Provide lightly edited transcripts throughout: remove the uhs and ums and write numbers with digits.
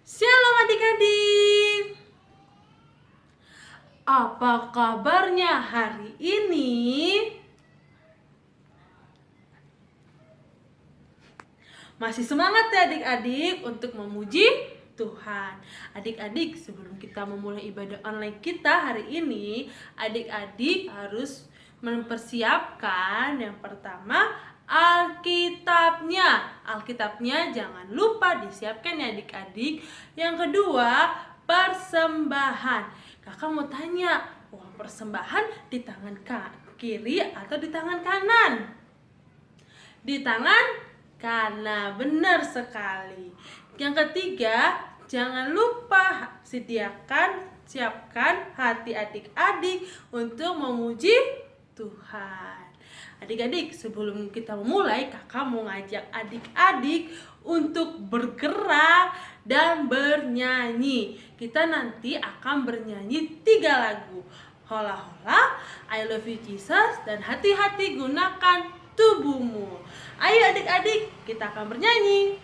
Shalom adik-adik. Apa kabarnya hari ini? Masih semangat ya adik-adik untuk memuji Tuhan. Adik-adik, sebelum kita memulai ibadah online kita hari ini, adik-adik harus mempersiapkan yang pertama Alkitabnya. Alkitabnya jangan lupa disiapkan ya adik-adik. Yang kedua, persembahan. Kakak mau tanya, uang persembahan di tangan kiri atau di tangan kanan? Di tangan kanan, benar sekali. Yang ketiga, jangan lupa siapkan hati adik-adik untuk memuji Tuhan. Adik-adik, sebelum kita memulai, kakak mau ngajak adik-adik untuk bergerak dan bernyanyi. Kita nanti akan bernyanyi 3 lagu. Hola-hola, I love you Jesus, dan hati-hati gunakan tubuhmu. Ayo adik-adik, kita akan bernyanyi.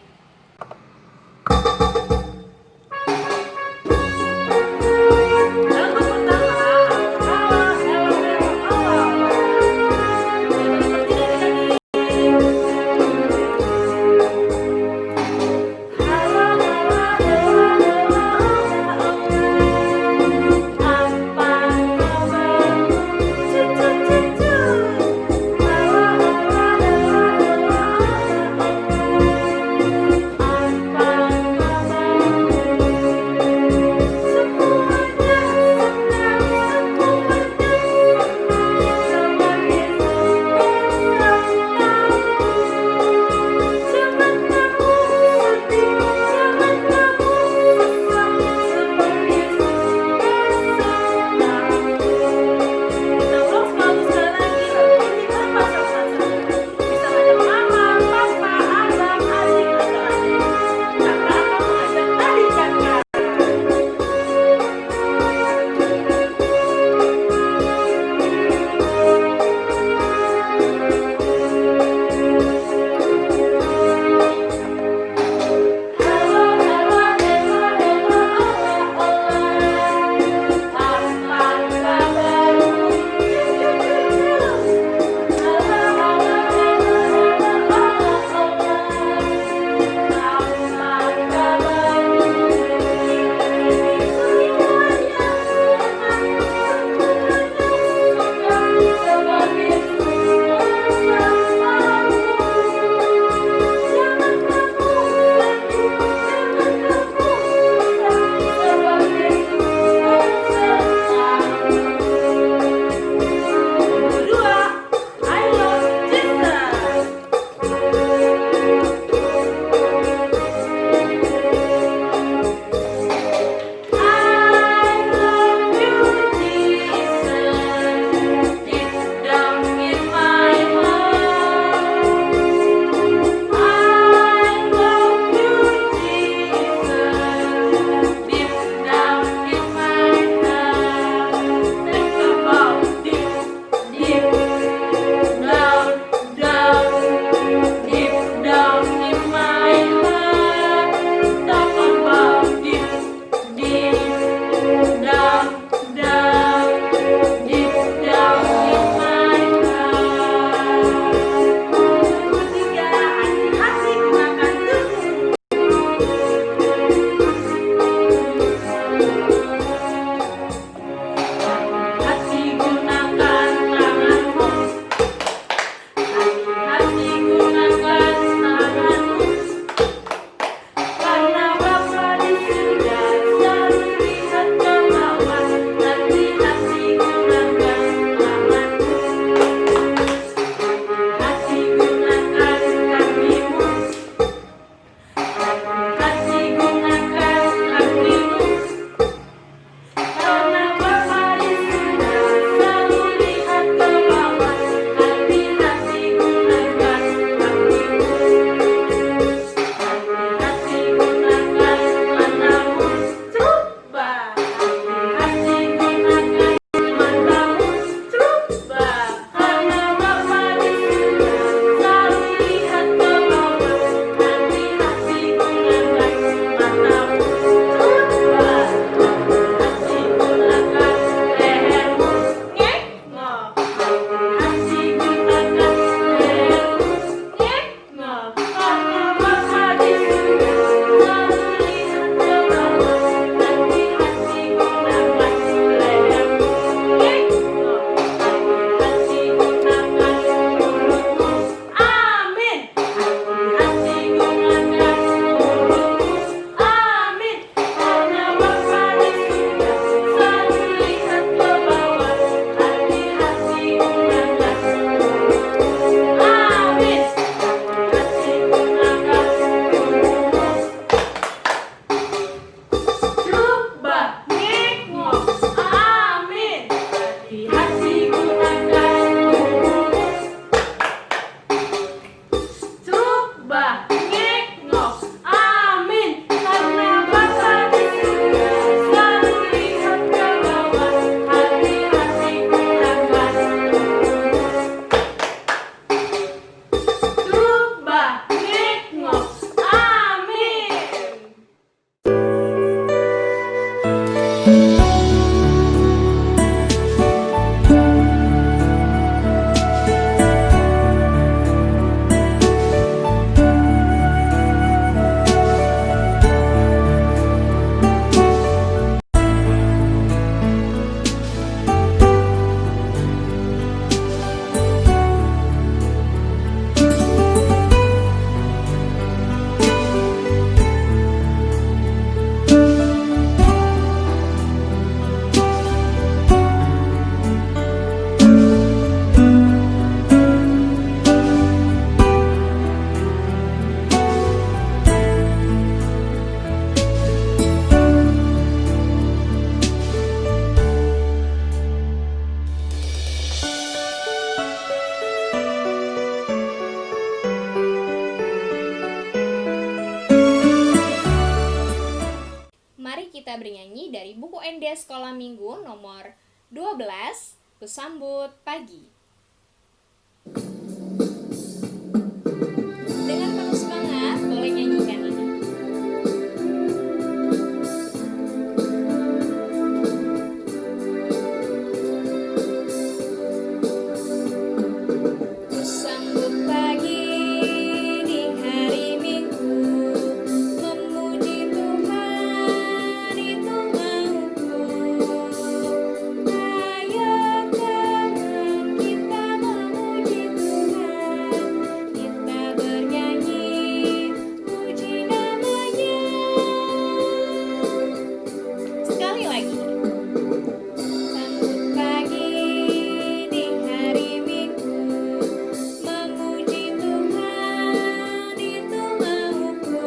kita bernyanyi dari buku ND Sekolah Minggu nomor 12, Kusambut Pagi. Dengan penuh semangat, boleh nyanyikan ini. Kusambut pagi di hari Minggu, memuji Tuhan itu mauku. Ayo teman kita memuji Tuhan, kita bernyanyi puji namanya. Sekali lagi. Sambut pagi di hari Minggu, memuji Tuhan itu mauku.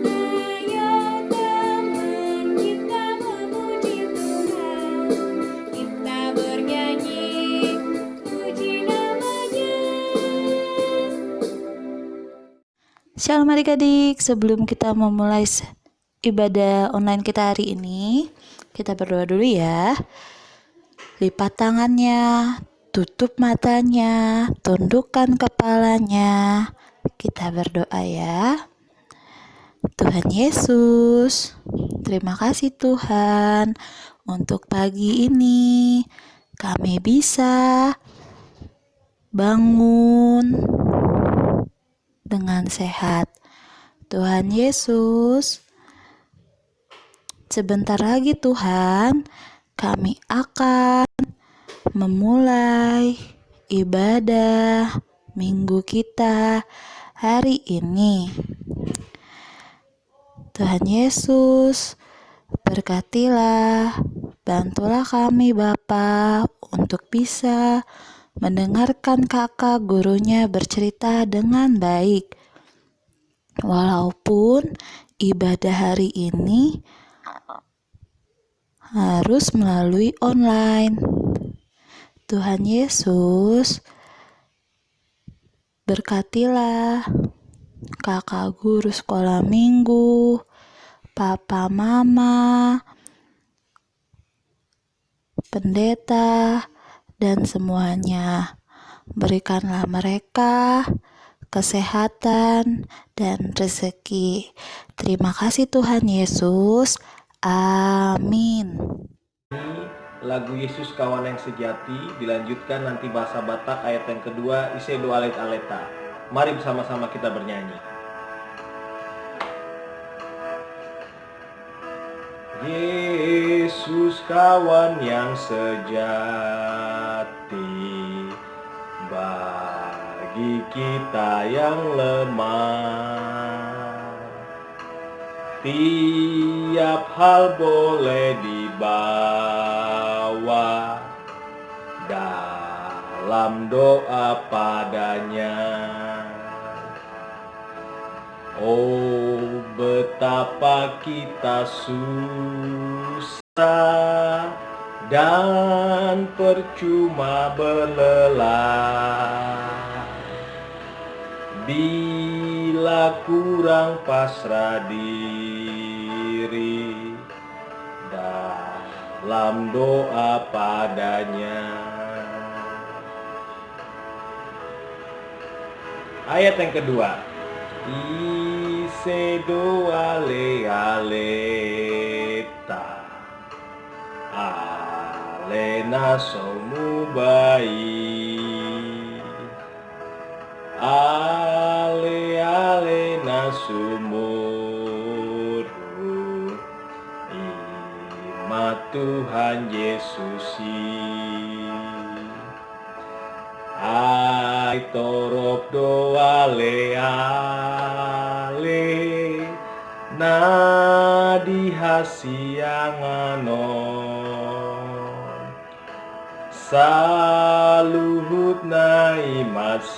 Ayo teman kita memuji Tuhan, kita bernyanyi puji namanya. Shalom adik-adik, sebelum kita memulai ibadah online kita hari ini, kita berdoa dulu ya. Lipat tangannya, tutup matanya, tundukkan kepalanya. Kita berdoa ya. Tuhan Yesus, terima kasih Tuhan untuk pagi ini. Kami bisa bangun dengan sehat. Tuhan Yesus, sebentar lagi Tuhan, kami akan memulai ibadah minggu kita hari ini. Tuhan Yesus, berkatilah, bantulah kami Bapa untuk bisa mendengarkan kakak gurunya bercerita dengan baik. Walaupun ibadah hari ini harus melalui online. Tuhan Yesus, berkatilah kakak guru sekolah minggu, papa mama, pendeta, dan semuanya. Berikanlah mereka kesehatan dan rezeki. Terima kasih Tuhan Yesus. Amin. Lagu Yesus Kawan yang Sejati dilanjutkan nanti bahasa Batak ayat yang kedua isi doa alet-aleta. Mari bersama-sama kita bernyanyi. Yesus kawan yang sejati bagi kita yang lemah. Tiap hal boleh dibawa dalam doa padanya. Oh, betapa kita susah dan percuma berlelah bila kurang pasrah diri dalam doa padanya. Ayat yang kedua. Ise doa aleta alena somu baik ale nasumur ima Tuhan Yesusi ai torop doa ale na dihasianganon saluhut na imasadi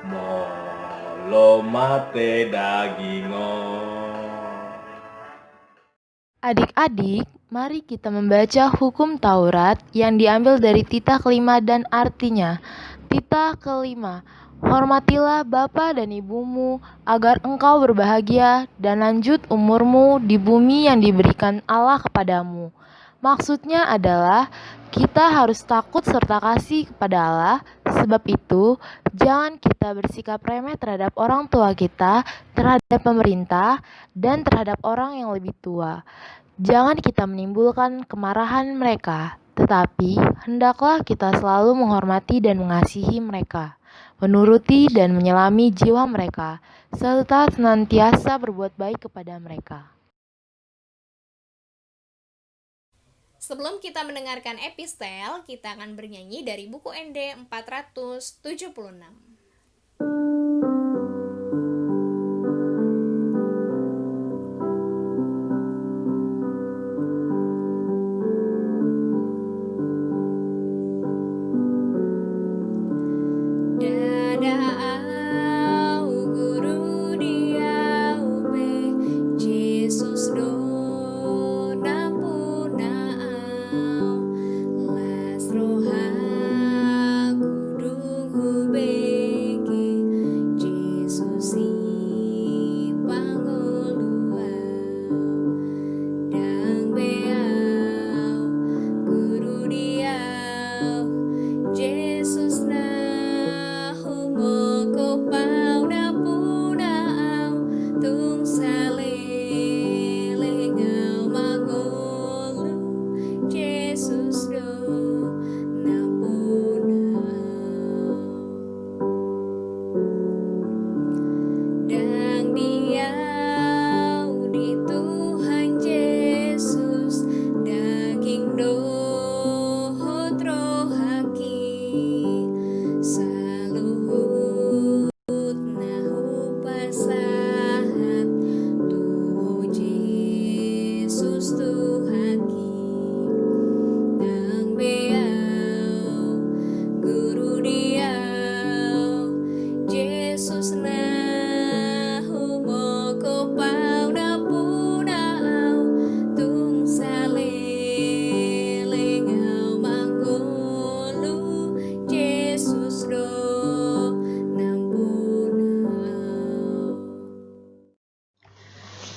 molo mate dagingon. Adik-adik, mari kita membaca hukum Taurat yang diambil dari Tita kelima dan artinya. Titah kelima, hormatilah bapa dan ibumu agar engkau berbahagia dan lanjut umurmu di bumi yang diberikan Allah kepadamu. Maksudnya adalah kita harus takut serta kasih kepada Allah. Sebab itu, jangan kita bersikap remeh terhadap orang tua kita, terhadap pemerintah, dan terhadap orang yang lebih tua. Jangan kita menimbulkan kemarahan mereka, tetapi hendaklah kita selalu menghormati dan mengasihi mereka, menuruti dan menyelami jiwa mereka, serta senantiasa berbuat baik kepada mereka. Sebelum kita mendengarkan epistel, kita akan bernyanyi dari buku ND 476.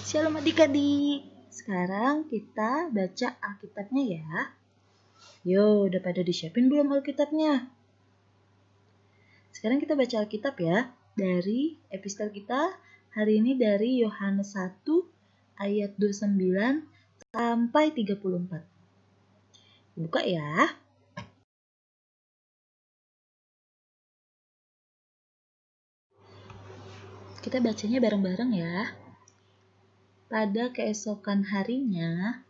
Shalom adik-adik. Sekarang kita baca Alkitabnya ya. Yo, udah pada disiapin belum Alkitabnya? Sekarang kita baca Alkitab ya. Dari epistel kita hari ini dari Yohanes 1 ayat 29 sampai 34. Buka ya. Kita bacanya bareng-bareng ya. Pada keesokan harinya,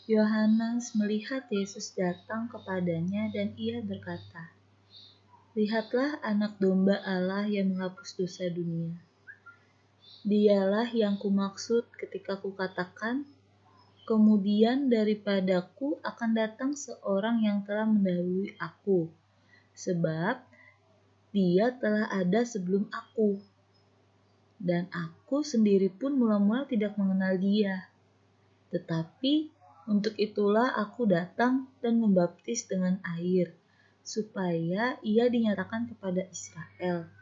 Yohanes melihat Yesus datang kepadanya dan ia berkata, "Lihatlah anak domba Allah yang menghapus dosa dunia. Dialah yang kumaksud ketika kukatakan, kemudian daripadaku akan datang seorang yang telah mendahului aku, sebab dia telah ada sebelum aku. Dan aku sendiri pun mula-mula tidak mengenal dia. Tetapi untuk itulah aku datang dan membaptis dengan air, supaya ia dinyatakan kepada Israel."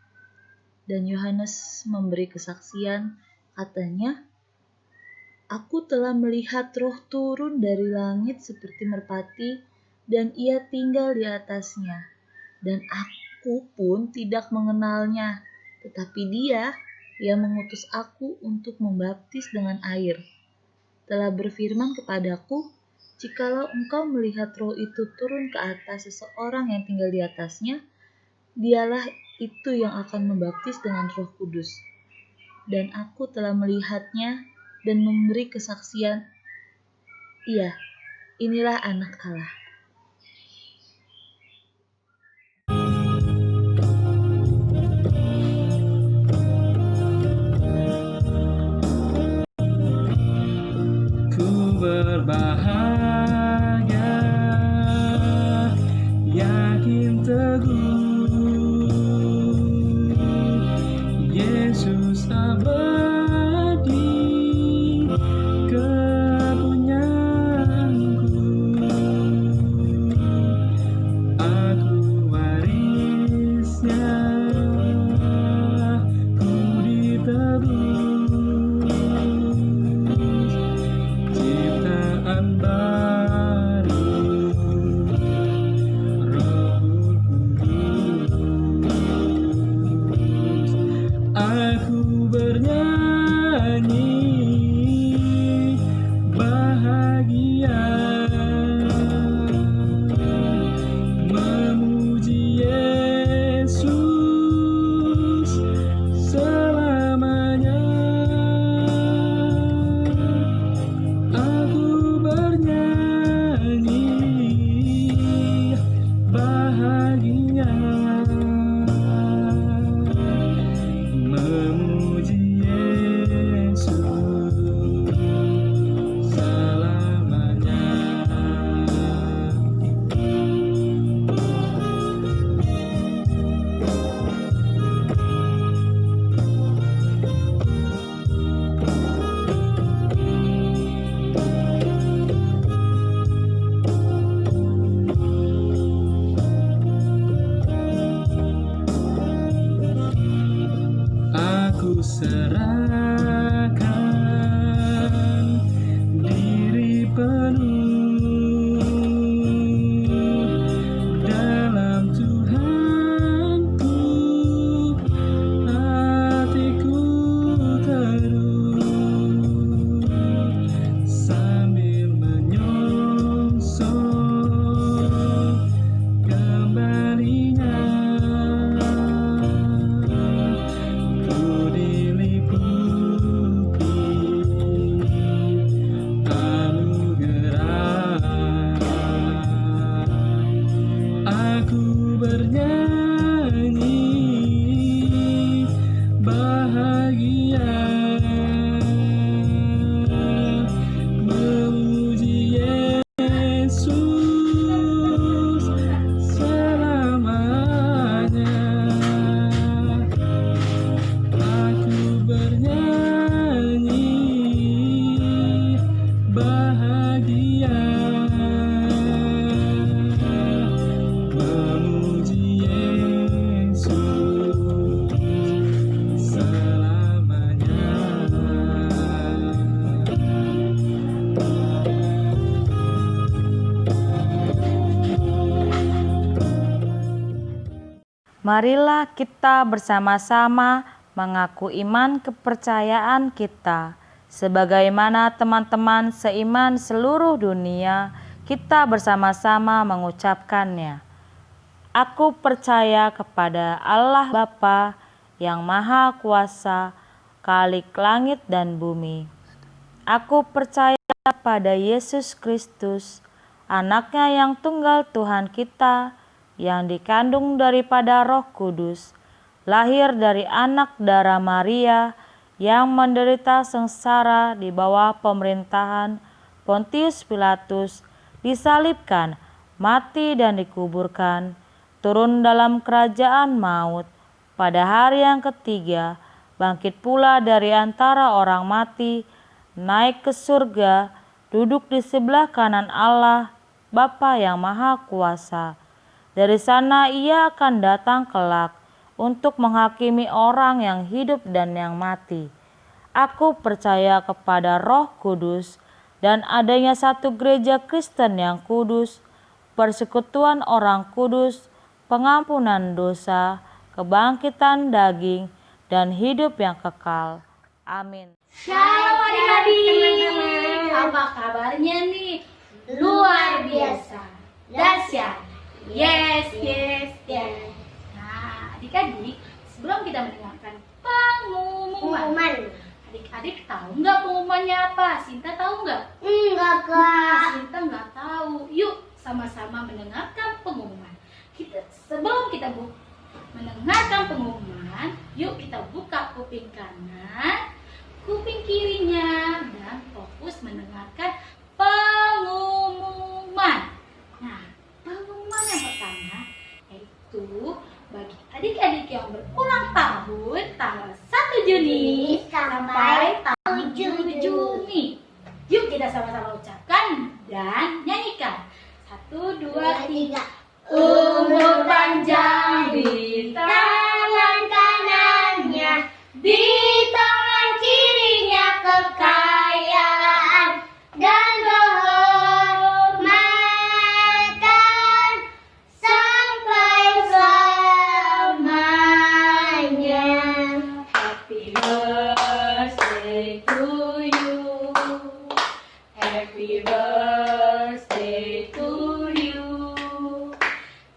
Dan Yohanes memberi kesaksian, katanya, "Aku telah melihat Roh turun dari langit seperti merpati, dan ia tinggal di atasnya. Dan aku pun tidak mengenalnya, tetapi dia yang mengutus aku untuk membaptis dengan air, telah berfirman kepadaku, jikalau engkau melihat Roh itu turun ke atas seseorang yang tinggal di atasnya, dialah itu yang akan membaptis dengan Roh Kudus. Dan aku telah melihatnya dan memberi kesaksian, iya, inilah anak Allah." Berbahagia, yakin teguh, Yesus abadi kepunyaanku. serahkan diri penuh dalam Tuhanku, hatiku teduh sambil menyongsong kembalinya. Ku diliputi anugerah, aku bernyanyi bahagia, memuji Yesus selamanya. Aku bernyanyi bahagia, memuji Yesus selamanya. Marilah kita bersama-sama mengaku iman kepercayaan kita. Sebagaimana teman-teman seiman seluruh dunia, kita bersama-sama mengucapkannya. Aku percaya kepada Allah Bapa yang Maha Kuasa, Khalik langit dan bumi. Aku percaya pada Yesus Kristus, Anaknya yang tunggal Tuhan kita, yang dikandung daripada Roh Kudus, lahir dari anak darah Maria, yang menderita sengsara di bawah pemerintahan Pontius Pilatus, disalibkan, mati dan dikuburkan, turun dalam kerajaan maut, pada hari yang ketiga, bangkit pula dari antara orang mati, naik ke surga, duduk di sebelah kanan Allah, Bapa yang Maha Kuasa. Dari sana ia akan datang kelak untuk menghakimi orang yang hidup dan yang mati. Aku percaya kepada Roh Kudus dan adanya satu gereja Kristen yang kudus, persekutuan orang kudus, pengampunan dosa, kebangkitan daging, dan hidup yang kekal. Amin. Shalom adik-adik, apa kabarnya nih? Luar biasa, dahsyat. Yes. Nah, adik-adik, sebelum kita mendengarkan pengumuman, adik-adik tahu nggak pengumumannya apa? Sinta tahu nggak? Enggak, Kak. Sinta nggak tahu. Yuk, sama-sama mendengarkan pengumuman. Sebelum kita mendengarkan pengumuman, yuk kita buka kuping kanan, kuping kirinya, dan fokus mendengarkan pengumuman. Nah, pengumuman yang pertama yaitu bagi adik-adik yang berulang tahun tanggal 1 Juni sampai tanggal 7 Juni. Yuk kita sama-sama ucapkan dan nyanyikan. 1, 2, 3. Umur panjang di tangan kanannya, di tangan kirinya kekayaan dan kehormatan sampai selamanya. Happy birthday to you. Happy birthday to you.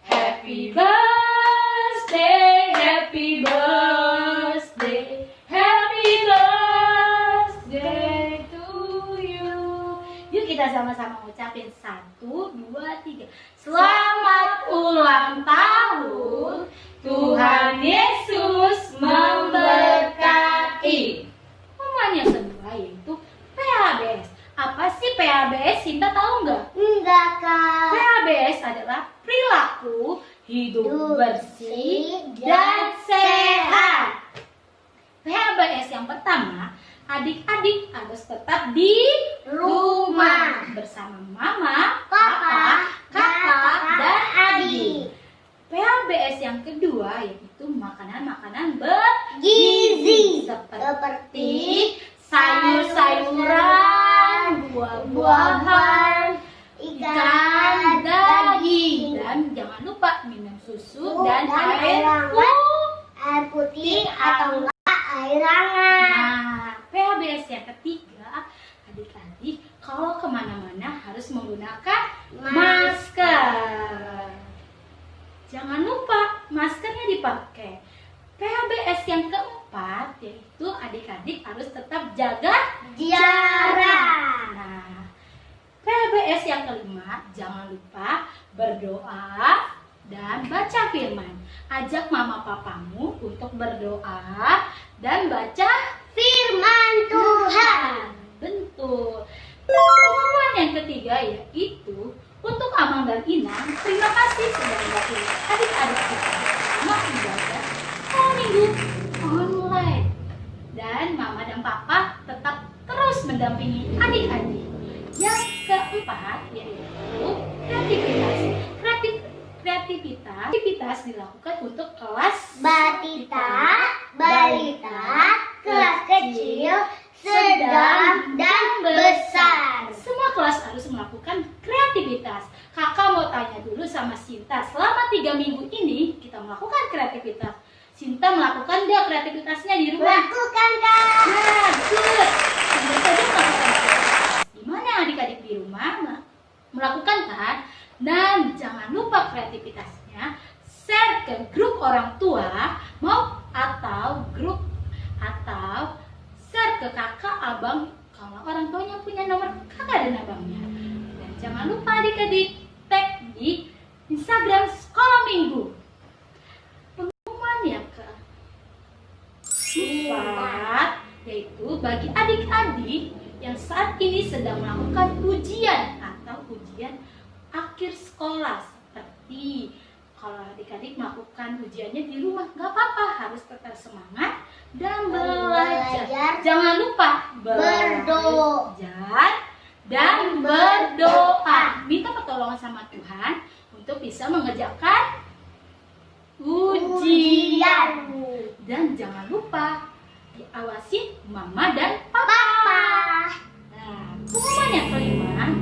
Happy birthday, happy birthday, happy birthday to you. Yuk kita sama-sama ngucapin 1, 2, 3. Selamat ulang tahun, Tuhan Yesus memberkati. Pengumuman yang kedua yaitu PHBS. Apa sih PHBS? Sinta tahu nggak? Enggak, Kak. PHBS adalah perilaku hidup bersih dan sehat. PHBS yang pertama, adik-adik harus tetap di rumah bersama mama, papa, kakak, dan adik. PHBS yang kedua yaitu makanan-makanan bergizi seperti kalau enggak air hangat. Nah, PHBS yang ketiga, adik-adik kalau kemana-mana harus menggunakan masker. Jangan lupa maskernya dipakai. PHBS yang keempat yaitu adik-adik harus tetap jaga Jarak. Nah, PHBS yang kelima, jangan lupa berdoa dan baca firman. Ajak mama papamu untuk berdoa dan baca Firman Tuhan. Betul. Pengumuman yang ketiga yaitu untuk Amang dan Inang, terima kasih sudah mewakili adik-adik kita selama ibadah sekolah minggu online. Dan mama dan papa tetap terus mendampingi adik-adik. Yang keempat yaitu kreativitas dilakukan untuk kelas Batita, balita, kelas kecil, sedang, dan besar. Semua kelas harus melakukan kreativitas. Kakak mau tanya dulu sama Sinta, selama 3 minggu ini kita melakukan kreativitas. Sinta melakukan nggak kreativitasnya di rumah? Lakukan, Kak. Nah, good. Tentu saja melakukan kreativitas. Gimana adik-adik di rumah melakukan kan? Dan jangan lupa kreativitasnya share ke grup orang tua atau share ke kakak, abang kalau orang tuanya punya nomor kakak dan abangnya. Dan jangan lupa adik-adik tag di Instagram Sekolah Minggu. Pengumuman yang keempat yaitu bagi adik-adik yang saat ini sedang melakukan ujian atau ujian akhir sekolah, seperti kalau adik-adik melakukan ujiannya di rumah, nggak apa-apa, harus tetap semangat dan belajar. Jangan lupa belajar dan berdoa. Minta pertolongan sama Tuhan untuk bisa mengerjakan ujian. Dan jangan lupa diawasi mama dan papa. Nah, pengumuman yang kelima,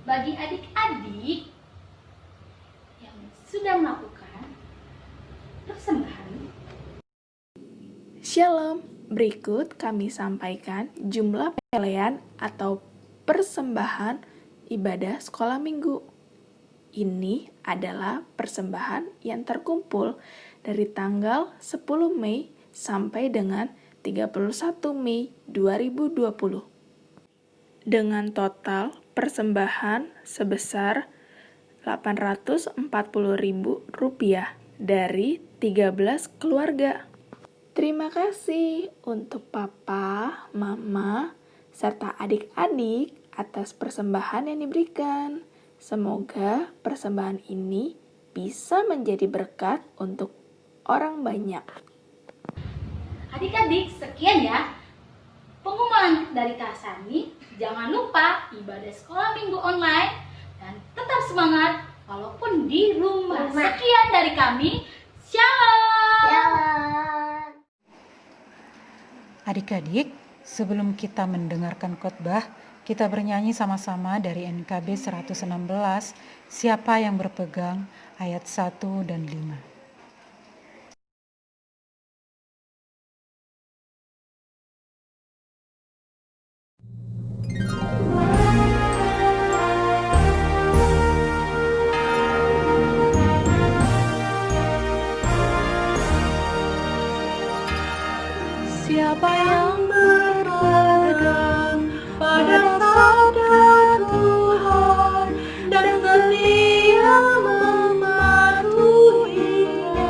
bagi adik-adik yang sudah melakukan persembahan. Shalom, berikut kami sampaikan jumlah pelean atau persembahan ibadah sekolah minggu. Ini adalah persembahan yang terkumpul dari tanggal 10 Mei sampai dengan 31 Mei 2020. Dengan total persembahan sebesar Rp840.000 dari 13 keluarga. Terima kasih untuk papa, mama, serta adik-adik atas persembahan yang diberikan. Semoga persembahan ini bisa menjadi berkat untuk orang banyak. Adik-adik, sekian ya pengumuman dari Kak Sani. Jangan lupa ibadah sekolah minggu online dan tetap semangat walaupun di rumah. Sekian dari kami. Shalom. Adik-adik, sebelum kita mendengarkan khotbah, kita bernyanyi sama-sama dari NKB 116, Siapa yang berpegang, ayat 1 dan 5. Siapa yang berpegang pada sabda Tuhan dan setia mematuhinya,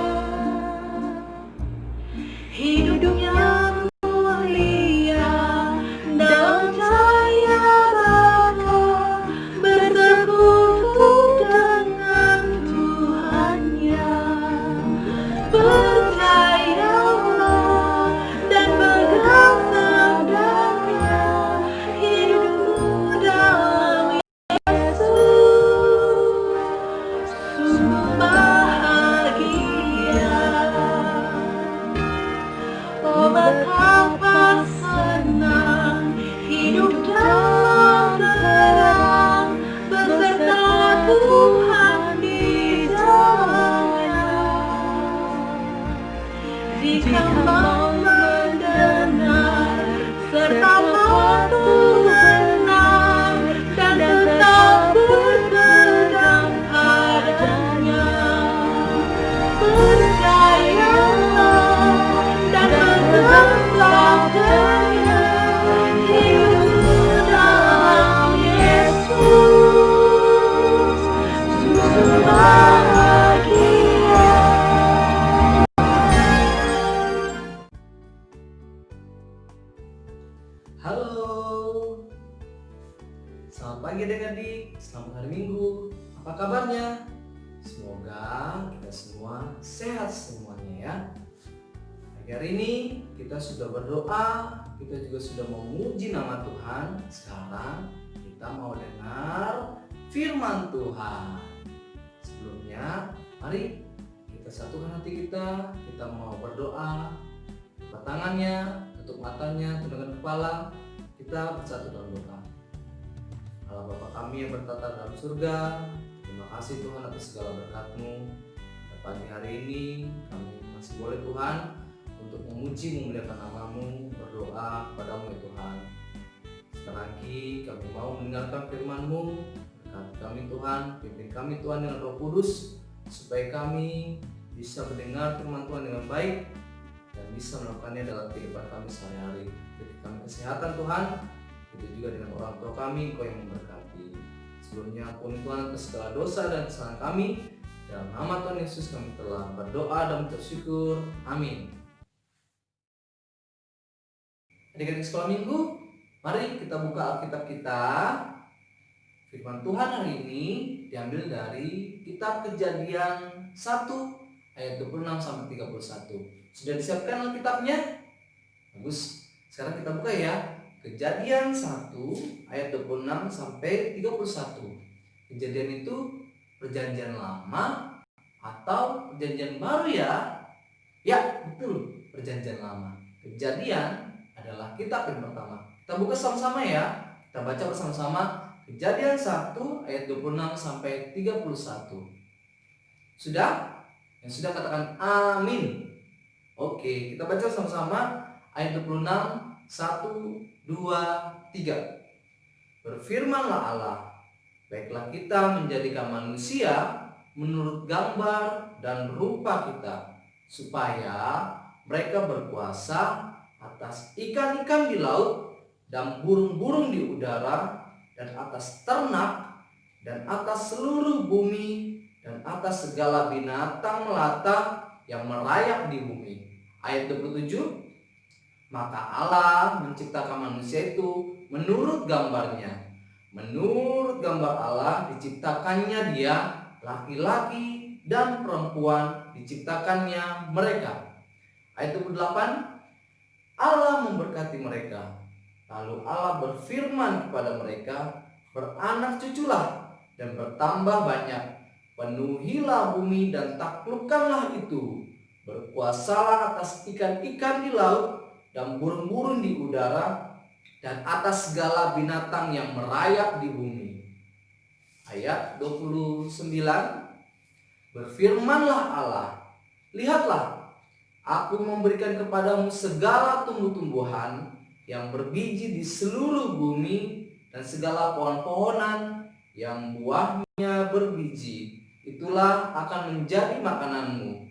hidupnya mulia dalam cahaya Bapa, bersekutu dengan Tuhannya. Percayalah dan pegang sabdanya, hidupmu dalam Yesus sungguh bahagia. Oh, betapa senang hidup dalam terang beserta Tuhan di dalamnya. Jika Halo, selamat pagi adik-adik, selamat hari Minggu. Apa kabarnya? Semoga kita semua sehat semuanya ya. Pagi hari ini kita sudah berdoa, kita juga sudah memuji nama Tuhan. Sekarang kita mau dengar firman Tuhan. Sebelumnya, mari kita satukan hati kita mau berdoa. Buka tangannya, tutup matanya, tundukkan kepala, kita bersatu dalam doa. Allah Bapa kami yang bertata dalam surga, terima kasih Tuhan atas segala berkat-Mu. Pada pagi hari ini kami masih boleh Tuhan untuk memuji memuliakan nama-Mu, berdoa kepada-Mu ya Tuhan. Sekali lagi kami mau mendengarkan firman-Mu. Berkati kami Tuhan, pimpin kami Tuhan dengan Roh Kudus, supaya kami bisa mendengar firman Tuhan dengan baik dan bisa melakukannya dalam kehidupan kami sehari-hari. Beri kami kesehatan Tuhan, itu juga dengan orang tua kami, Engkau yang memberkati. Sebelumnya ampuni Tuhan atas segala dosa dan kesalahan kami. Dalam nama Tuhan Yesus kami telah berdoa dan bersyukur. Amin. Adik-adik sekolah minggu, mari kita buka Alkitab kita. Firman Tuhan hari ini diambil dari kitab Kejadian 1 ayat 26 sampai 31. Sudah disiapkan Alkitabnya? Bagus. Sekarang kita buka ya. Kejadian 1 ayat 26 sampai 31. Kejadian itu perjanjian lama atau perjanjian baru ya? Ya, betul, perjanjian lama. Kejadian adalah kitab yang pertama. Kita buka sama-sama ya. Kita baca bersama-sama Kejadian 1 ayat 26 sampai 31. Sudah? Yang sudah katakan amin. Oke, kita baca sama-sama ayat 26, 1, 2, 3. Berfirmanlah Allah, baiklah kita menjadikan manusia menurut gambar dan rupa kita, supaya mereka berkuasa atas ikan-ikan di laut dan burung-burung di udara dan atas ternak dan atas seluruh bumi dan atas segala binatang melata yang merayap di bumi. Ayat 27, maka Allah menciptakan manusia itu menurut gambarnya. Menurut gambar Allah diciptakannya dia, laki-laki dan perempuan diciptakannya mereka. Ayat 28, Allah memberkati mereka. Lalu Allah berfirman kepada mereka, beranak cuculah dan bertambah banyak, penuhilah bumi dan taklukkanlah itu, berkuasalah atas ikan-ikan di laut dan burung-burung di udara dan atas segala binatang yang merayap di bumi. Ayat 29, berfirmanlah Allah, lihatlah, aku memberikan kepadamu segala tumbuh-tumbuhan yang berbiji di seluruh bumi dan segala pohon-pohonan yang buahnya berbiji, itulah akan menjadi makananmu.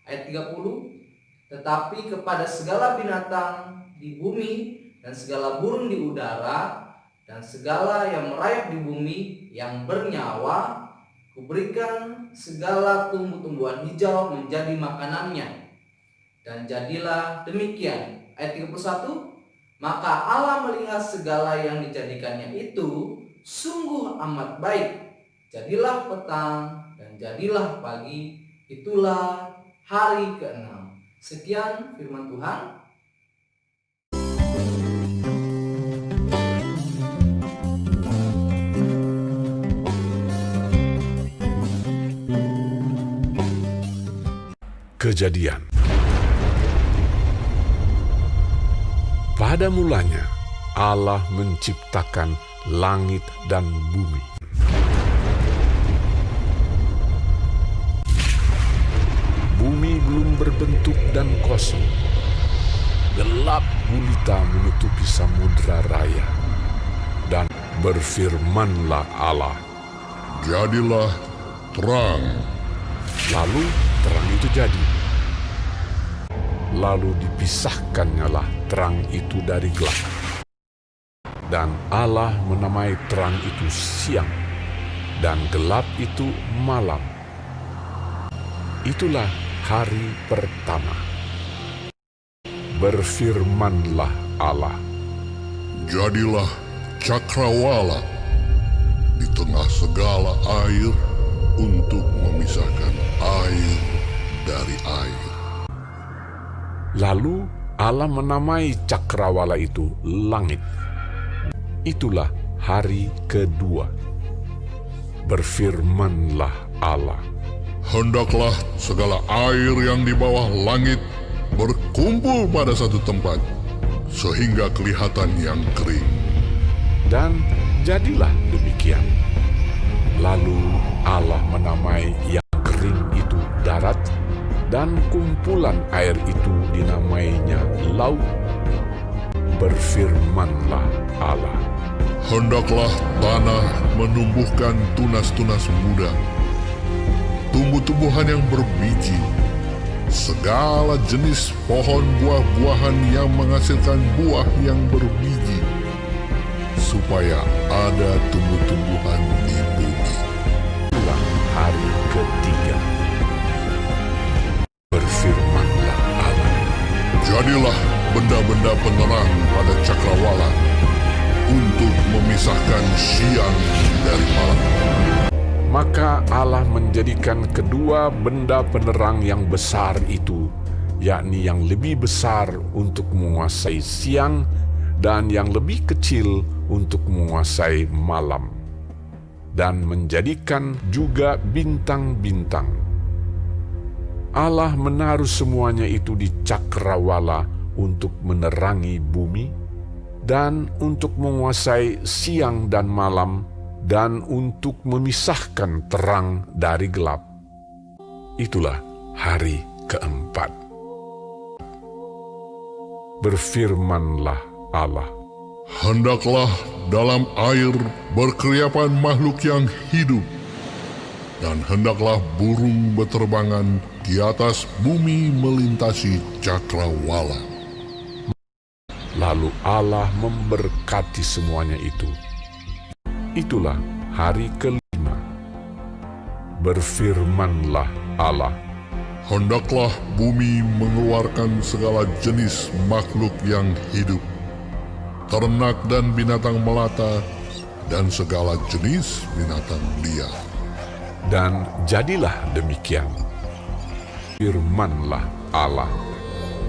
Ayat 30, tetapi kepada segala binatang di bumi dan segala burung di udara dan segala yang merayap di bumi yang bernyawa, kuberikan segala tumbuh-tumbuhan hijau menjadi makanannya. Dan jadilah demikian. Ayat 31, maka Allah melihat segala yang dijadikannya itu sungguh amat baik. Jadilah petang dan jadilah pagi, itulah hari ke-6. Sekian firman Tuhan. Kejadian. Pada mulanya Allah menciptakan langit dan bumi. Bumi belum berbentuk dan kosong. Gelap gulita menutupi samudra raya. Dan berfirmanlah Allah, jadilah terang. Lalu terang itu jadi. Lalu dipisahkannyalah terang itu dari gelap. Dan Allah menamai terang itu siang, dan gelap itu malam. Itulah hari pertama. Berfirmanlah Allah, Jadilah cakrawala di tengah segala air untuk memisahkan air dari air. Lalu Allah menamai cakrawala itu langit. Itulah hari kedua. Berfirmanlah Allah, hendaklah segala air yang di bawah langit berkumpul pada satu tempat, sehingga kelihatan yang kering. Dan jadilah demikian. Lalu Allah menamai yang kering itu darat, dan kumpulan air itu dinamainya laut. Berfirmanlah Allah, hendaklah tanah menumbuhkan tunas-tunas muda, tumbuh-tumbuhan yang berbiji, segala jenis pohon buah-buahan yang menghasilkan buah yang berbiji, supaya ada tumbuh-tumbuhan di bumi. Itulah hari ketiga. Berfirmanlah Allah, jadilah benda-benda penerang pada cakrawala untuk memisahkan siang dari malam. Maka Allah menjadikan kedua benda penerang yang besar itu, yakni yang lebih besar untuk menguasai siang dan yang lebih kecil untuk menguasai malam, dan menjadikan juga bintang-bintang. Allah menaruh semuanya itu di cakrawala untuk menerangi bumi, dan untuk menguasai siang dan malam, dan untuk memisahkan terang dari gelap. Itulah hari keempat. Berfirmanlah Allah, hendaklah dalam air berkeriapan makhluk yang hidup, dan hendaklah burung beterbangan di atas bumi melintasi cakrawala. Lalu Allah memberkati semuanya itu. Itulah hari kelima. Berfirmanlah Allah, hendaklah bumi mengeluarkan segala jenis makhluk yang hidup, ternak dan binatang melata, dan segala jenis binatang liar. Dan jadilah demikian. Firmanlah Allah,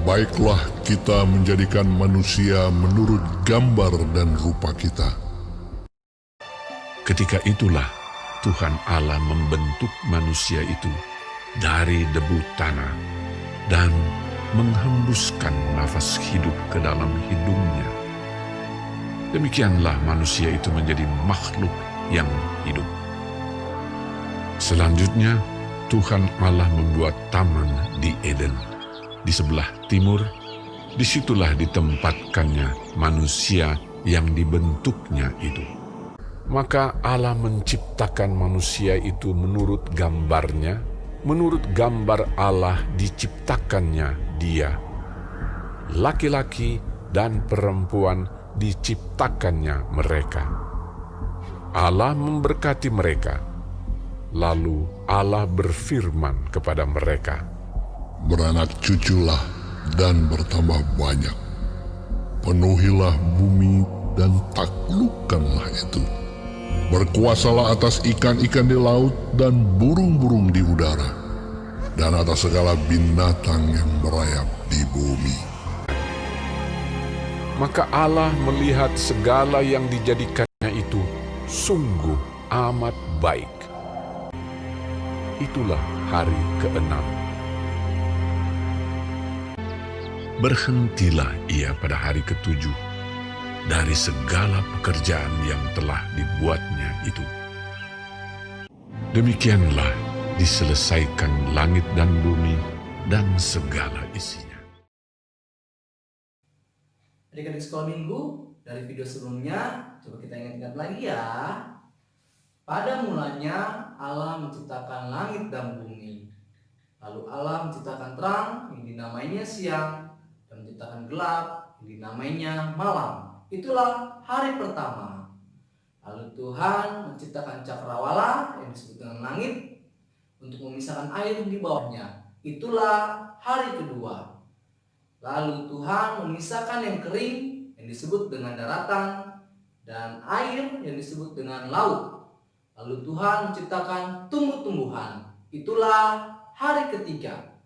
baiklah kita menjadikan manusia menurut gambar dan rupa kita. Ketika itulah Tuhan Allah membentuk manusia itu dari debu tanah dan menghembuskan nafas hidup ke dalam hidungnya. Demikianlah manusia itu menjadi makhluk yang hidup. Selanjutnya, Tuhan Allah membuat taman di Eden. Di sebelah timur, disitulah ditempatkannya manusia yang dibentuknya itu. Maka Allah menciptakan manusia itu menurut gambarnya, menurut gambar Allah diciptakannya dia. Laki-laki dan perempuan diciptakannya mereka. Allah memberkati mereka. Lalu Allah berfirman kepada mereka, beranak cuculah dan bertambah banyak. Penuhilah bumi dan taklukkanlah itu. Berkuasalah atas ikan-ikan di laut dan burung-burung di udara, dan atas segala binatang yang merayap di bumi. Maka Allah melihat segala yang dijadikannya itu sungguh amat baik. Itulah hari keenam. Berhentilah ia pada hari ketujuh dari segala pekerjaan yang telah dibuatnya itu. Demikianlah diselesaikan langit dan bumi dan segala isinya. Adik-adik sekolah minggu, dari video sebelumnya, coba kita ingat-ingat lagi ya. Pada mulanya Allah menciptakan langit dan bumi. Lalu Allah menciptakan terang yang dinamainya siang, dan menciptakan gelap yang dinamainya malam. Itulah hari pertama. Lalu Tuhan menciptakan cakrawala yang disebut dengan langit untuk memisahkan air di bawahnya. Itulah hari kedua. Lalu Tuhan memisahkan yang kering yang yang disebut dengan daratan, dan air yang disebut dengan laut. Lalu Tuhan menciptakan tumbuh-tumbuhan. Itulah hari ketiga.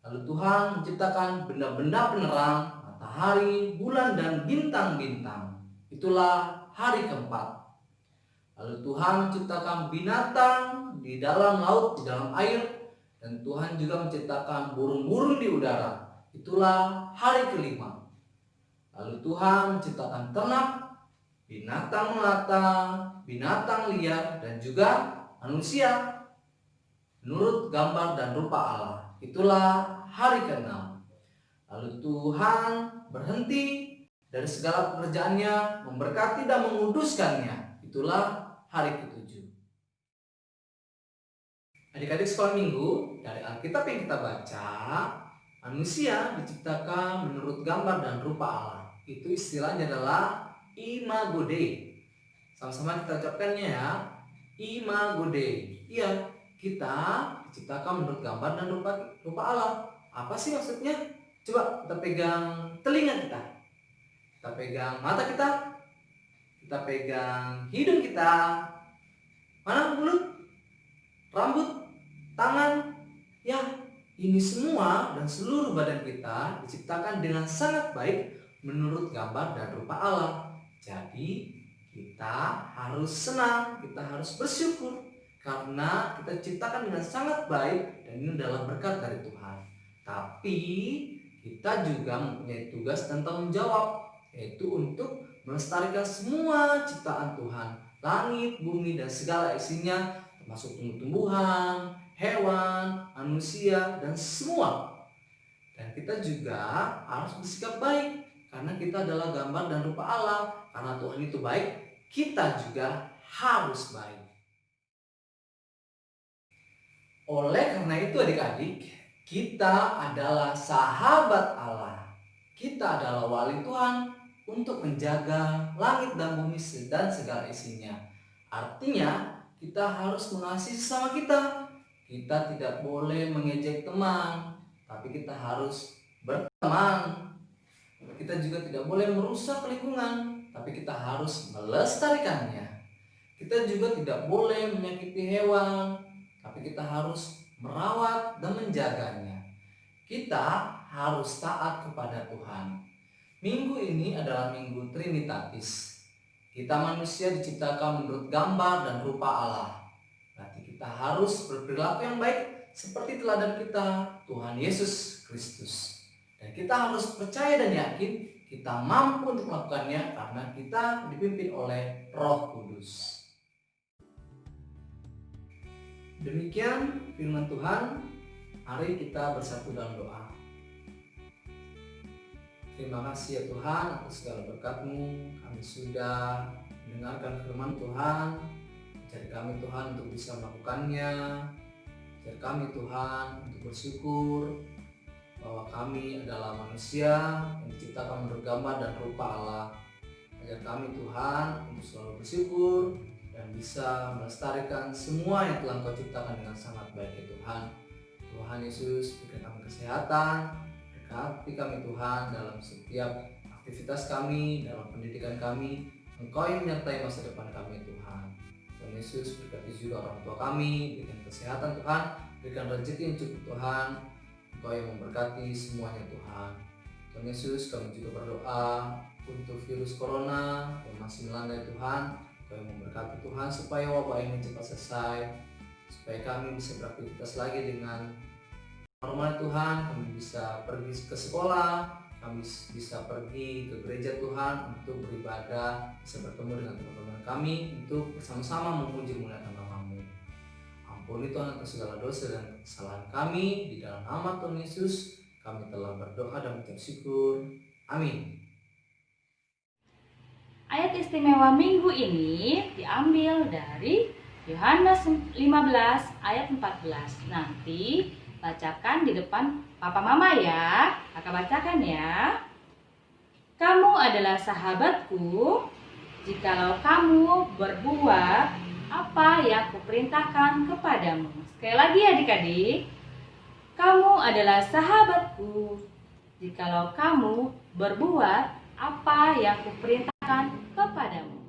Lalu Tuhan menciptakan benda-benda penerang, matahari, bulan, dan bintang-bintang. Itulah hari keempat. Lalu Tuhan menciptakan binatang di dalam laut, di dalam air, dan Tuhan juga menciptakan burung-burung di udara. Itulah hari kelima. Lalu Tuhan menciptakan ternak, binatang melata, binatang liar, dan juga manusia menurut gambar dan rupa Allah. Itulah hari keenam. Lalu Tuhan berhenti dari segala pekerjaannya, memberkati dan menguduskannya. Itulah hari ketujuh. Adik-adik sekolah minggu, dari Alkitab yang kita baca, manusia diciptakan menurut gambar dan rupa Allah. Itu istilahnya adalah Imago Dei. Sama-sama kita ucapkannya ya, Imago Dei. Iya, kita diciptakan menurut gambar dan rupa Allah. Apa sih maksudnya? Coba kita pegang telinga kita, kita pegang mata kita pegang hidung kita, mana mulut, rambut, tangan. Ya, ini semua dan seluruh badan kita diciptakan dengan sangat baik menurut gambar dan rupa Allah. Jadi kita harus senang, kita harus bersyukur karena kita diciptakan dengan sangat baik dan ini adalah berkat dari Tuhan. Tapi kita juga mempunyai tugas dan tanggung jawab, yaitu untuk melestarikan semua ciptaan Tuhan, langit, bumi, dan segala isinya, termasuk tumbuh-tumbuhan, hewan, manusia, dan semua. Dan kita juga harus bersikap baik karena kita adalah gambar dan rupa Allah. Karena Tuhan itu baik, kita juga harus baik. Oleh karena itu adik-adik, kita adalah sahabat Allah. Kita adalah wali Tuhan untuk menjaga langit dan bumi dan segala isinya. Artinya kita harus mengasihi sesama kita. Kita tidak boleh mengejek teman, tapi kita harus berteman. Kita juga tidak boleh merusak lingkungan, tapi kita harus melestarikannya. Kita juga tidak boleh menyakiti hewan, tapi kita harus merawat dan menjaganya. Kita harus taat kepada Tuhan. Minggu ini adalah minggu Trinitatis. Kita manusia diciptakan menurut gambar dan rupa Allah. Berarti kita harus berperilaku yang baik seperti teladan kita, Tuhan Yesus Kristus. Dan kita harus percaya dan yakin kita mampu untuk melakukannya karena kita dipimpin oleh Roh Kudus. Demikian firman Tuhan. Mari kita bersatu dalam doa. Terima kasih ya Tuhan atas segala berkat-Mu. Kami sudah mendengarkan firman Tuhan. Ajar kami Tuhan untuk bisa melakukannya. Ajar kami Tuhan untuk bersyukur bahwa kami adalah manusia yang diciptakan menurut gambar dan rupa Allah. Ajar kami Tuhan untuk selalu bersyukur dan bisa melestarikan semua yang telah Engkau ciptakan dengan sangat baik ya Tuhan. Tuhan Yesus, berikan kami kesehatan, berkati kami Tuhan dalam setiap aktivitas kami, dalam pendidikan kami. Engkau yang menyertai masa depan kami Tuhan. Tuhan Yesus, berkati juga orang tua kami, berikan kesehatan Tuhan, berikan rezeki yang cukup Tuhan. Engkau yang memberkati semuanya Tuhan. Tuhan Yesus, kami juga berdoa untuk virus corona yang masih melanda Tuhan. Engkau yang memberkati Tuhan supaya wabah ini cepat selesai, supaya kami bisa beraktivitas lagi dengan normal Tuhan. Kami bisa pergi ke sekolah, kami bisa pergi ke gereja Tuhan untuk beribadah, bisa bertemu dengan teman-teman kami untuk bersama-sama memuji muliakan nama-Mu. Ampuni Tuhan atas segala dosa dan kesalahan kami. Di dalam nama Tuhan Yesus kami telah berdoa dan mengucap syukur. Amin. Ayat istimewa minggu ini diambil dari Yohanes 15 ayat 14. Nanti bacakan di depan papa mama ya. Kakak bacakan ya. Kamu adalah sahabatku jikalau kamu berbuat apa yang kuperintahkan kepadamu. Sekali lagi adik-adik. Kamu adalah sahabatku jikalau kamu berbuat apa yang kuperintahkan kepadamu.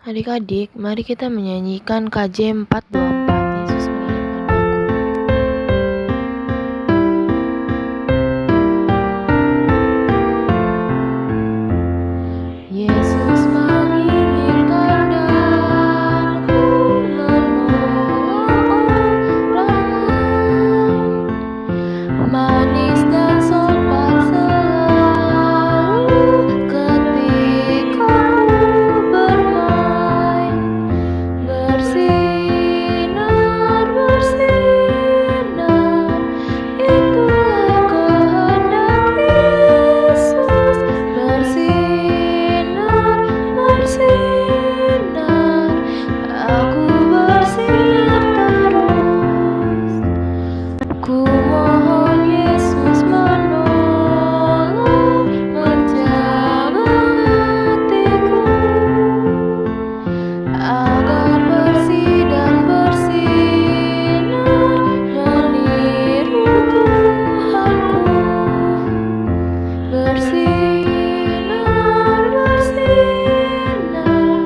Adik-adik, mari kita menyanyikan KJ 424. Yesus mengirimkan aku. Yesus mengirimkan aku menolong orang lain. Manis dan sopan selalu ketika ku bermain. Bersinar, bersinar, itulah kehendak Yesus. Bersinar, bersinar, aku bersinar terus. Ku mohon Yesus menolong, menjaga hatiku agar bersih dan bersinar, meniru Tuhanku. Bersinar, bersinar,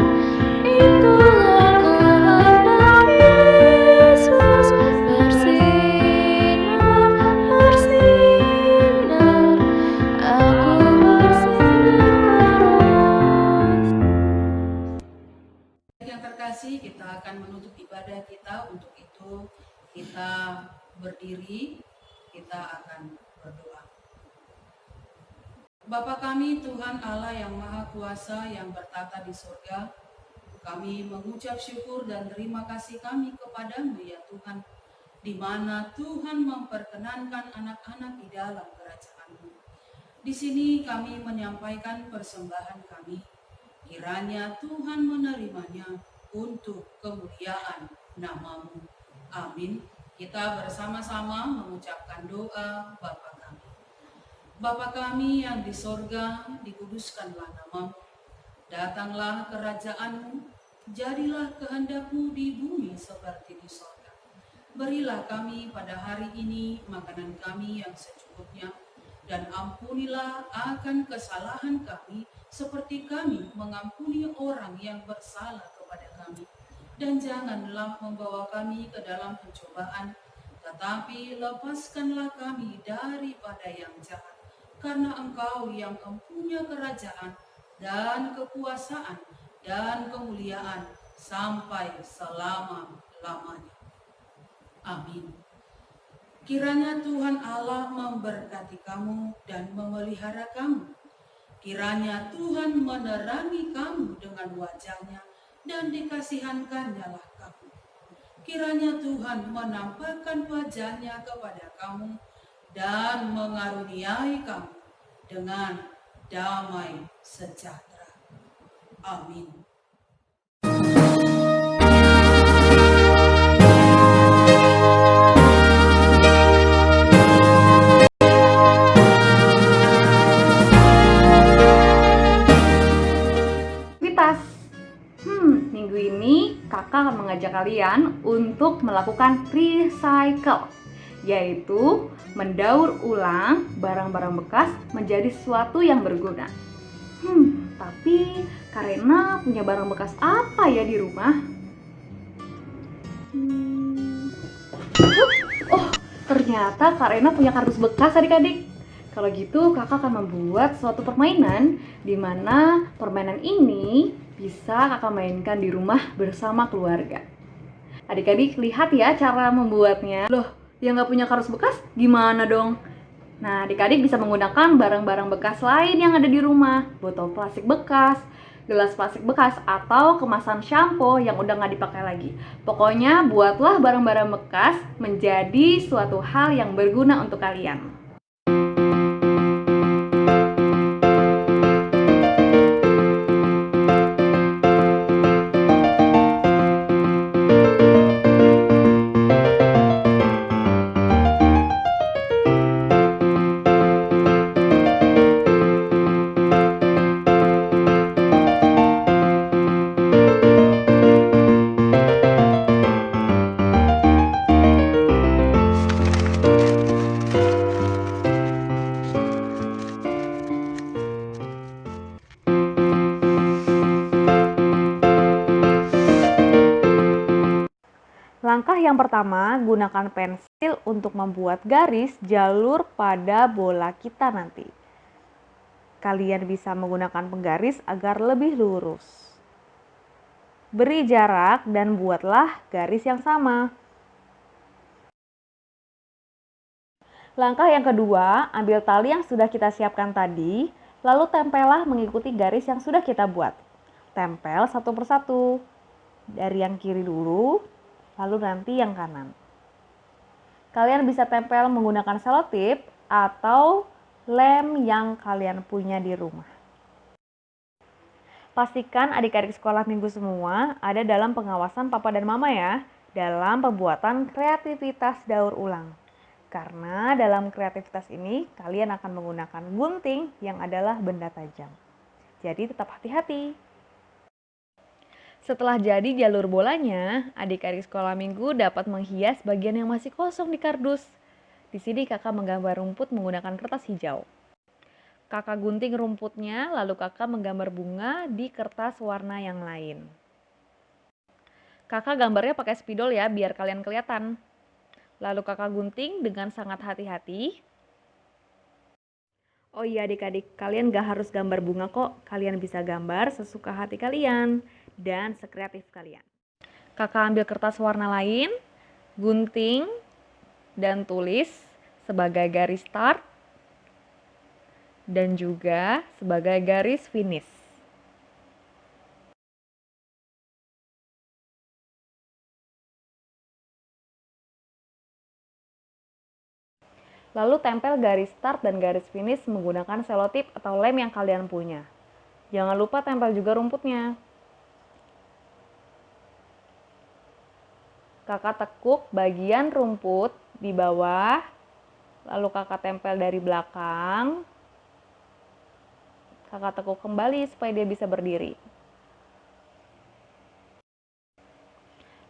itulah kehendak Yesus. Bersinar, bersinar, aku bersinar terus. Yang terkasih, kita akan menutup ibadah kita. Untuk itu kita berdiri, kita akan berdoa. Bapa kami, Tuhan Allah yang Maha Kuasa yang bertata di surga, kami mengucap syukur dan terima kasih kami kepadamu ya Tuhan, di mana Tuhan memperkenankan anak-anak di dalam kerajaan-Mu. Di sini kami menyampaikan persembahan kami, kiranya Tuhan menerimanya untuk kemuliaan nama-Mu. Amin. Kita bersama-sama mengucapkan doa Bapa kami. Bapa kami yang di sorga, dikuduskanlah nama-Mu. Datanglah kerajaan-Mu, jadilah kehendak-Mu di bumi seperti di sorga. Berilah kami pada hari ini makanan kami yang secukupnya, dan ampunilah akan kesalahan kami seperti kami mengampuni orang yang bersalah kepada kami. Dan janganlah membawa kami ke dalam pencobaan, tetapi lepaskanlah kami daripada yang jahat. Karena Engkau yang mempunyai kerajaan dan kekuasaan dan kemuliaan sampai selama-lamanya. Amin. Kiranya Tuhan Allah memberkati kamu dan memelihara kamu. Kiranya Tuhan menerangi kamu dengan wajah-Nya dan dikasihankan-Nyalah kamu. Kiranya Tuhan menampakkan wajah-Nya kepada kamu dan mengaruniai kamu dengan damai sejahtera. Amin. Aktivitas. Minggu ini kakak akan mengajak kalian untuk melakukan recycle, yaitu mendaur ulang barang-barang bekas menjadi sesuatu yang berguna. Tapi Karena punya barang bekas apa ya di rumah? Oh, ternyata Kak Rena punya kardus bekas adik-adik. Kalau gitu kakak akan membuat suatu permainan di mana permainan ini bisa kakak mainkan di rumah bersama keluarga. Adik-adik lihat ya cara membuatnya. Loh, yang nggak punya kardus bekas gimana dong? Nah, adik-adik bisa menggunakan barang-barang bekas lain yang ada di rumah. Botol plastik bekas, gelas plastik bekas, atau kemasan shampoo yang udah nggak dipakai lagi. Pokoknya buatlah barang-barang bekas menjadi suatu hal yang berguna untuk kalian. Langkah yang pertama, gunakan pensil untuk membuat garis jalur pada bola kita nanti. Kalian bisa menggunakan penggaris agar lebih lurus. Beri jarak dan buatlah garis yang sama. Langkah yang kedua, ambil tali yang sudah kita siapkan tadi, lalu tempellah mengikuti garis yang sudah kita buat. Tempel satu persatu. Dari yang kiri dulu, lalu nanti yang kanan. Kalian bisa tempel menggunakan selotip atau lem yang kalian punya di rumah. Pastikan adik-adik sekolah minggu semua ada dalam pengawasan papa dan mama ya, dalam pembuatan kreativitas daur ulang. Karena dalam kreativitas ini kalian akan menggunakan gunting yang adalah benda tajam. Jadi tetap hati-hati. Setelah jadi jalur bolanya, adik-adik sekolah minggu dapat menghias bagian yang masih kosong di kardus. Di sini kakak menggambar rumput menggunakan kertas hijau. Kakak gunting rumputnya, lalu kakak menggambar bunga di kertas warna yang lain. Kakak gambarnya pakai spidol ya, biar kalian kelihatan. Lalu kakak gunting dengan sangat hati-hati. Oh iya adik-adik, kalian gak harus gambar bunga kok. Kalian bisa gambar sesuka hati kalian dan sekreatif kalian. Kakak ambil kertas warna lain, gunting, dan tulis sebagai garis start dan juga sebagai garis finish. Lalu tempel garis start dan garis finish menggunakan selotip atau lem yang kalian punya. Jangan lupa tempel juga rumputnya. Kakak tekuk bagian rumput di bawah, lalu kakak tempel dari belakang. Kakak tekuk kembali supaya dia bisa berdiri.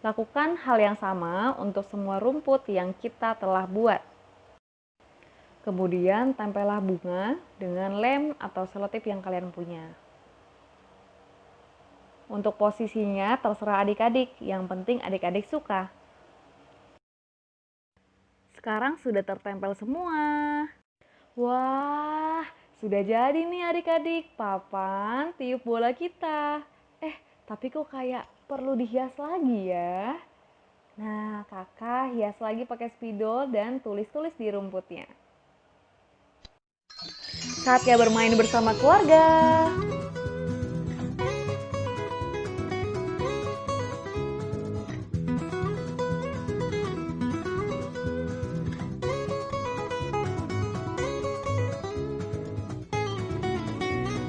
Lakukan hal yang sama untuk semua rumput yang kita telah buat. Kemudian tempellah bunga dengan lem atau selotip yang kalian punya. Untuk posisinya terserah adik-adik, yang penting adik-adik suka. Sekarang sudah tertempel semua. Wah, sudah jadi nih adik-adik papan tiup bola kita. Tapi kok kayak perlu dihias lagi ya? Nah, kakak hias lagi pakai spidol dan tulis-tulis di rumputnya. Saatnya bermain bersama keluarga.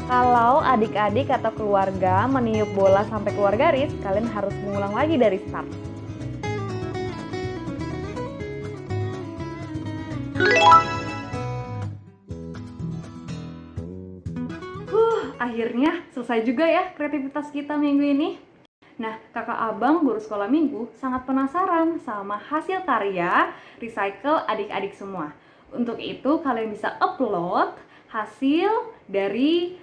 Kalau adik-adik atau keluarga meniup bola sampai keluar garis, kalian harus mengulang lagi dari start. Akhirnya selesai juga ya kreativitas kita minggu ini. Nah, kakak abang guru sekolah minggu sangat penasaran sama hasil karya recycle adik-adik semua. Untuk itu kalian bisa upload hasil dari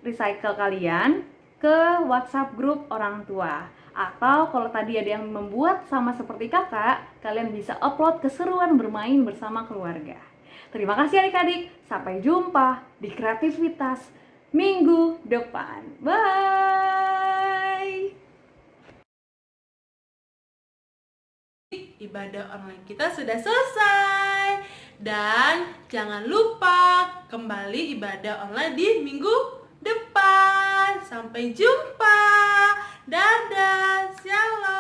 recycle kalian ke WhatsApp grup orang tua. Atau kalau tadi ada yang membuat sama seperti kakak, kalian bisa upload keseruan bermain bersama keluarga. Terima kasih adik-adik, sampai jumpa di kreativitas minggu depan. Bye! Ibadah online kita sudah selesai. Dan jangan lupa kembali ibadah online di minggu depan. Sampai jumpa. Dadah. Shalom.